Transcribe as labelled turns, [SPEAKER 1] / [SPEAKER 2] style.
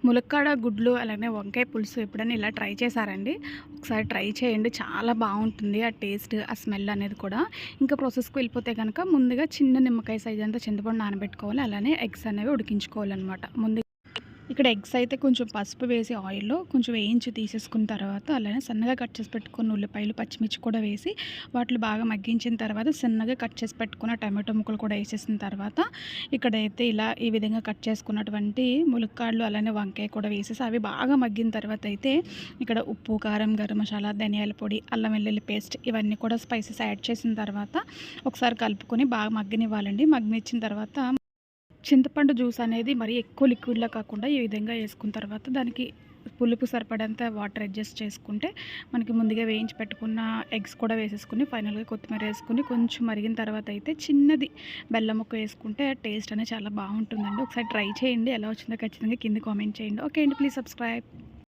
[SPEAKER 1] ములక్కాడ గుడ్లు అలానే వంకాయ పులుసు ఎప్పుడైనా ఇలా ట్రై చేశారండి? ఒకసారి ట్రై చేయండి. చాలా బాగుంటుంది ఆ టేస్ట్, ఆ స్మెల్ అనేది కూడా. ఇంకా ప్రాసెస్‌కి వెళ్ళిపోతే గనక ముందుగా చిన్న నిమ్మకాయ సైజ్ అంతా చింతపండు నానబెట్టుకోవాలి. అలానే ఎగ్స్ అనేవి ఉడికించుకోవాలన్నమాట. ఇక్కడ ఎగ్స్ అయితే కొంచెం పసుపు వేసి ఆయిల్‌లో కొంచెం వేయించి తీసేసుకున్న తర్వాత, అలానే సన్నగా కట్ చేసి పెట్టుకున్న ఉల్లిపాయలు, పచ్చిమిర్చి కూడా వేసి వాటిని బాగా మగ్గించిన తర్వాత సన్నగా కట్ చేసి పెట్టుకున్న టమాటో ముక్కలు కూడా వేసేసిన తర్వాత, ఇక్కడైతే ఇలా ఈ విధంగా కట్ చేసుకున్నటువంటి ములక్కాడలు అలానే వంకాయ కూడా వేసేసి అవి బాగా మగ్గిన తర్వాత అయితే ఇక్కడ ఉప్పు, కారం, గరం మసాలా, ధనియాల పొడి, అల్లం వెల్లుల్లి పేస్ట్ ఇవన్నీ కూడా స్పైసెస్ యాడ్ చేసిన తర్వాత ఒకసారి కలుపుకొని బాగా మగ్గనివ్వాలండి. మగ్గనిచ్చిన తర్వాత చింతపండు జ్యూస్ అనేది మరీ ఎక్కువ లిక్విడ్‌లా కాకుండా ఈ విధంగా వేసుకున్న తర్వాత దానికి పులుపు సరిపడంత వాటర్ అడ్జస్ట్ చేసుకుంటే మనకి ముందుగా వేయించి పెట్టుకున్న ఎగ్స్ కూడా వేసేసుకొని ఫైనల్‌గా కొత్తిమీర వేసుకొని కొంచెం మరిగిన తర్వాత అయితే చిన్నది బెల్లం ముక్క వేసుకుంటే టేస్ట్ అనేది చాలా బాగుంటుందండి. ఒకసారి ట్రై చేయండి. ఎలా వచ్చిందో ఖచ్చితంగా కింద కామెంట్ చేయండి. ఓకే అండి. Please subscribe.